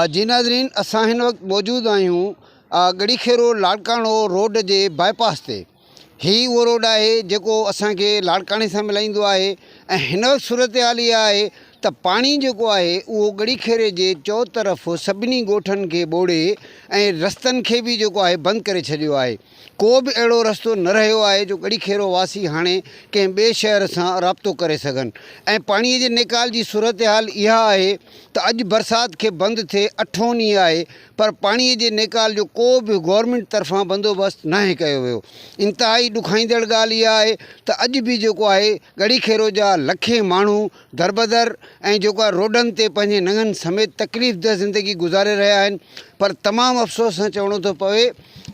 जी नाज़रीन, असां हिन वक़्तु मौजूदु आहियूं गड़ीखेरो लाड़काणो रोड जे बाईपास ते। ही उहो रोड आहे जेको असांखे लाड़काणे सां मिलाईंदो आहे ऐं हिन वक़्तु सूरत हाल इहा आहे त पाणी जेको आहे उहो गड़ीखेरे जे चौतरफ़ सभिनी ॻोठनि खे ॿोड़े ऐं रस्तनि खे बि जेको आहे बंदि करे छॾियो आहे। को बि अहिड़ो रस्तो न रहियो आहे जो गड़ीखेरो वासी हाणे कंहिं ॿिए शहर सां राब्तो करे सघनि। ऐं पाणीअ जे निकाल जी सूरत हाल इहा आहे त अॼु बरसाति खे बंदि थिए 8हों ॾींहुं आहे, पर पाणीअ जे निकाल जो को बि गवर्नमेंट तरफ़ां बंदोबस्तु नाहे कयो वियो। इंतिहाई ॾुखाईंदड़ ॻाल्हि इहा आहे त अॼु बि जेको आहे गड़ीखेरो जा लखे माण्हू दरबदर ऐं जेको आहे रोडनि ते पंहिंजे नंगनि समेत तकलीफ़ ज़िंदगी गुज़ारे रहिया आहिनि। पर तमामु अफ़सोस सां चवणो थो पवे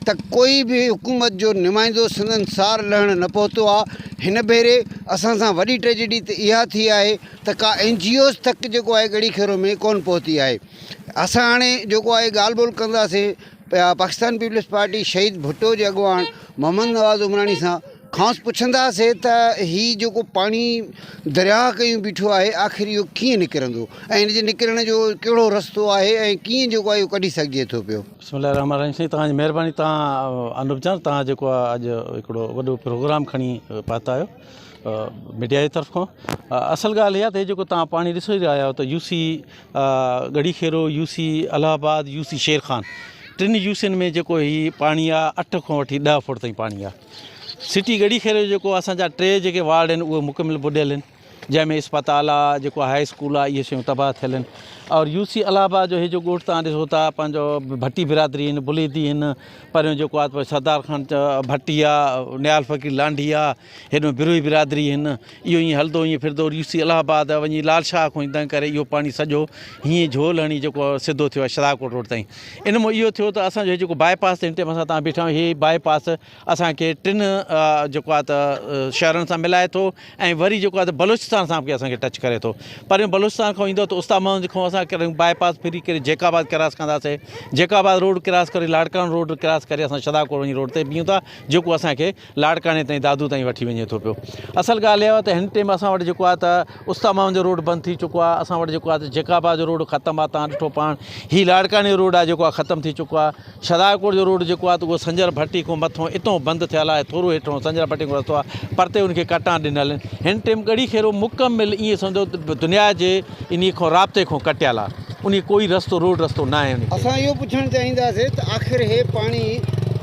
त कोई बि हुकूमत जो नुमाइंदो संदन सार लहणु न पहुतो आहे। हिन भेरे असां सां वॾी ट्रेजेडी त इहा थी आहे त का NGOs तक जेको आहे गड़ीखेरो में कोन पहुती आहे। असां हाणे जेको आहे ॻाल्हि ॿोल कंदासीं पाकिस्तान पीपल्स पार्टी शहीद भुट्टो जे अॻुवान मोहम्मद नवाज़ उमरानी सां। खांसि पुछंदासीं त हीउ जेको पाणी दरिया कयूं बीठो आहे आख़िर इहो कीअं निकिरंदो ऐं हिन जे निकिरण जो कहिड़ो रस्तो आहे ऐं कीअं जेको आहे इहो कढी सघिजे थो पियो। बिस्मिल्लाह रहमान रहीम। साईं तव्हांजी महिरबानी। तव्हां अनूप जान तव्हां जेको आहे अॼु हिकिड़ो वॾो प्रोग्राम खणी पाता आहियो मीडिया जी तरफ़ खां। असल ॻाल्हि इहा त जेको तव्हां पाणी ॾिसो ई रहिया आहियो त UC गड़ीखेरो, UC इलाहाबाद, UC शेर खान, टिनि यूसियुनि में जेको हीउ पाणी आहे 8 खां वठी 10 फुट ताईं पाणी आहे। सिटी गड़ीखेरो जेको असांजा 3 जेके वार्ड आहिनि उहे मुकमिल बुॾियल आहिनि, जंहिंमें इस्पताल आहे, जेको हाई स्कूल आहे, इहे शयूं तबाह थियल आहिनि। और UC इलाहाबाद जो इहे जो ॻोठ तव्हां ॾिसो था, पंहिंजो भट्टी बिरादरी आहिनि, बुलेदी आहिनि, परियों जेको आहे सरदार खान भट्टी आहे, नियाल फ़कीर लांडी आहे, हेॾो बिरोही बिरादरी आहिनि। इहो ईअं हलंदो ईअं फिरंदो UC इलाहाबाद वञी लाल शाह खां ईंदे करे इहो पाणी सॼो हीअं झोल हणी जेको सिधो थियो आहे शदाकोट रोड ताईं। इन मां इहो थियो त असांजो जेको बाईपास हिन टाइम असां तव्हां बीठा आहियूं, हीअ बाईपास असांखे 3 जेको आहे त शहरनि सां मिलाए थो ऐं वरी जेको आहे त बलूचिस्तान सां बि असांखे टच करे थो। परियों बलूचिस्तान खां ईंदो त उस्तामाउनि खां असां बाईपास फिरी करे जेकाबाद क्रॉस कंदासीं, जेकाबाद रोड क्रॉस करे लाड़काणो रोड क्रॉस करे असां शदाकोट वञी रोड ते बीहूं था, जेको असांखे लाड़काणे ताईं दादू ताईं वठी वञे थो पियो। असल ॻाल्हि इहा आहे त हिन टाइम असां वटि जेको आहे त उस्तामाउनि जो रोड बंदि थी चुको आहे। असां वटि जेको आहे त जेकाबाद जो रोड ख़तमु आहे, तव्हां ॾिठो पाण। हीउ लाड़काणे जो रोड आहे जेको आहे ख़तमु थी चुको आहे। शदाकोट जो रोड जेको आहे त उहो संजर भट्टी खां मथां इतो बंदि थियल आहे, थोरो हेठों संजर भट्टी खां रस्तो आहे, परते उनखे कटां ॾिनल आहिनि। हिन टाइम गड़ीखेरो मुकमिल ईअं सम्झो दुनिया जे इन खां राब्ते खां कटियल आहे, उन कोई रस्तो रोड रस्तो न आहे। असां इहो पुछणु चाहींदासीं त आख़िर हे पाणी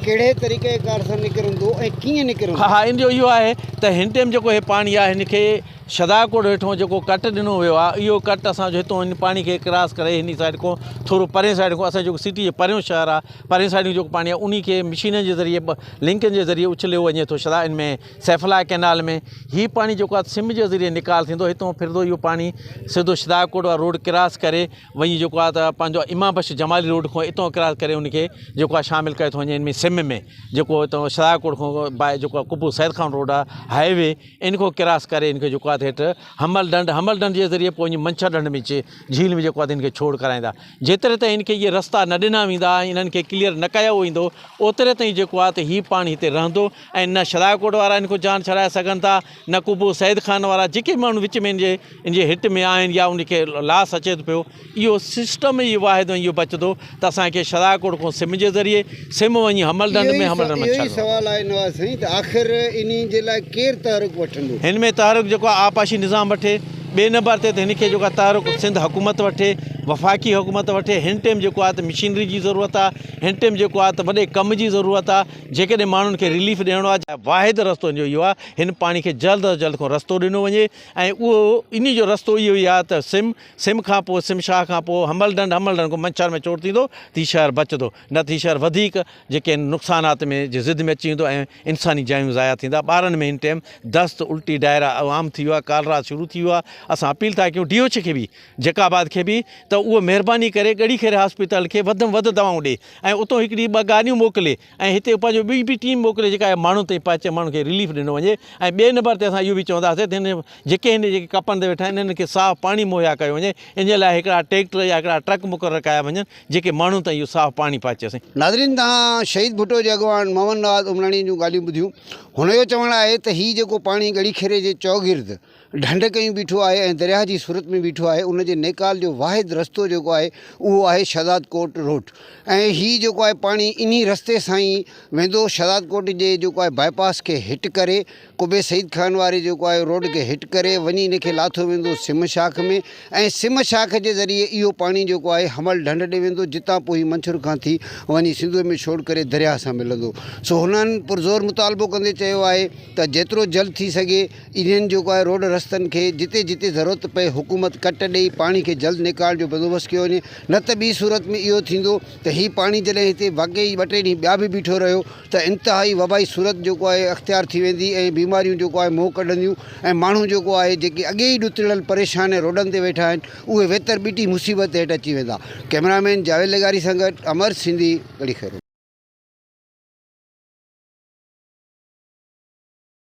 कहिड़े तरीक़ेकार सां निकिरंदो ऐं कीअं निकिरंदो? हा, इन जो इहो आहे त हिन टाइम जेको हे पाणी आहे हिनखे शदाकोट हेठों जेको कट ॾिनो वियो आहे, इहो कट असांजो हितां हिन पाणी खे क्रॉस करे हिन साइड खां थोरो परे साइड खां असांजो जेको सिटी जे परियों शहर आहे, परे साइड जेको पाणी आहे उन खे मशीननि जे ज़रिए लिंकनि जे ज़रिए उछलियो वञे थो शदा इन में सैफला कैनाल में। हीउ पाणी जेको आहे सिम जे ज़रिए निकाल थींदो, हितां फिरंदो इहो पाणी सिधो शदाकोट वारो रोड क्रॉस करे वञी जेको आहे त पंहिंजो इमाम बख्श जमाली रोड खां हितां क्रॉस करे उनखे जेको आहे शामिलु करे थो वञे इन में सिम में, जेको हितां शदाकोट खां बाए जेको आहे कुपू सैद खान रोड आहे हाईवे, इन खां क्रॉस करे इनखे जेको आहे हेठि हमल डंड जे ज़रिए पोइ मंछर डंड में झील में जेको आहे इनखे छोड़ कराईंदा। जेतिरे ताईं इनखे इहे रस्ता न ॾिना वेंदा, इन्हनि खे क्लियर न कयो वेंदो, ओतिरे ताईं जेको आहे त हीउ पाणी हिते रहंदो ऐं न शदाकोट वारा इनको जान छॾाए सघनि था, न कुबू सैद खान वारा जेके माण्हू विच में इनजे हिट में आहिनि या उनखे लास अचे थो पियो। इहो सिस्टम ई वाहिदो इहो बचंदो त असांखे शदाकोट खां सिम जे ज़रिए सिम वञी हमल डंड में हमल डंड में सवाल आहे नवाज़ साईं त आख़िर इन जे लाइ केरु तहरुक वठंदो? हिन में तहरुक जेको आहे आपाशी निज़ाम वठे। ॿिए नंबर ते हिनखे जेको आहे तहरुक सिंध हुकूमत वठे, वफ़ाक़ी हुकूमत वठे। हिन टाइम जेको आहे त मशीनरी जी ज़रूरत आहे, हिन टाइम जेको आहे त वॾे कम जी ज़रूरत आहे। जेकॾहिं माण्हुनि खे रिलीफ ॾियणो आहे, वाहिद रस्तो जो इहो आहे हिन पाणी खे जल्द अज जल्द खां रस्तो ॾिनो वञे ऐं उहो इन जो रस्तो इहो ई आहे त सिम खां पोइ सिमशाह खां पोइ हमल डंड खां मंछर में चोड़ थींदो, थी शहर बचंदो, न थी शहर वधीक जेके नुक़सानात में जे ज़िद में अची वेंदो ऐं इंसानी जायूं ज़ाया थींदा। ॿारनि में हिन टाइम दस्त उल्टी डायरा आम थी वियो आहे, कालरा शुरू थी वियो आहे। असां अपील था कयूं DOH खे बि, जेकाबाद खे बि, त उहो महिरबानी करे गड़ीखेरे हॉस्पिटल खे वधि में वधि दवाऊं ॾिए ऐं उतां हिकिड़ी 2 गाॾियूं मोकिले ऐं हिते पंहिंजो ॿी टीम मोकिले जेका माण्हू ताईं पहुचे, माण्हुनि खे रिलीफ ॾिनो वञे। ऐं ॿिए नंबर ते असां इहो बि चवंदासीं त हिन जेके कपनि ते वेठा आहिनि इन्हनि खे साफ़ु पाणी मुहैया कयो वञे। इन जे लाइ हिकिड़ा ट्रैक्टर या हिकिड़ा ट्रक मुक़ररु कया वञनि जेके माण्हू ताईं इहो साफ़ु पाणी पहुचे। नाज़रीन, तव्हां शहीद भुट्टो जे अॻुवान मोहम्मद नवाज़ उमरानी जूं ॻाल्हियूं ॿुधियूं। हुन जो चवणु आहे त हीउ जेको पाणी गड़ीखेरे जे चौगिर्द ढंढ कयूं बीठो आहे ऐं दरिया जी सूरत में बीठो आहे। उन जे नेकाल जो वाहिद रस्तो जेको आहे उहो आहे शहदाद कोट रोड ऐं हीउ जेको आहे पाणी इन्ही रस्ते सां ई वेंदो शहदाद कोट जे जेको आहे बाईपास खे हिट करे कुबे सईद खान वारे जेको आहे रोड खे हिट करे वञी इनखे लाथो वेंदो सिम शाख में ऐं सिम शाख जे ज़रिए इहो पाणी जेको आहे हमल ढंढ ॾे वेंदो जितां पोइ मंछर खां थी वञी सिंधु में छोड़ करे दरिया सां मिलंदो। सो हुननि पुरज़ोर मुतालबो कंदे चयो आहे त जेतिरो जल्द थी सघे इन्हनि जेको आहे रोड रस्तनि खे जिते जिते ज़रूरत पए हुकूमत कट ॾेई पाणी खे जल्द निकाल जो बंदोबस्तु कयो वञे, न त ॿी सूरत में इहो थींदो त हीउ पाणी जॾहिं हिते वाक़ई 2-3 ॾींहं ॿिया बि बीठो रहियो त इंतिहाई वबाई सूरत जेको आहे अख़्तियार थी वेंदी ऐं बीमारियूं जेको आहे मुंहुं कढंदियूं ऐं माण्हू जेको आहे जेके अॻे ई ॾुतड़ियल परेशान ऐं रोडनि ते वेठा आहिनि उहे वेतर ॿीटी मुसीबत हेठि अची वेंदा। कैमरामैन जावेद लगारी सां गॾु अमर सिंधी गड़ी खैरो।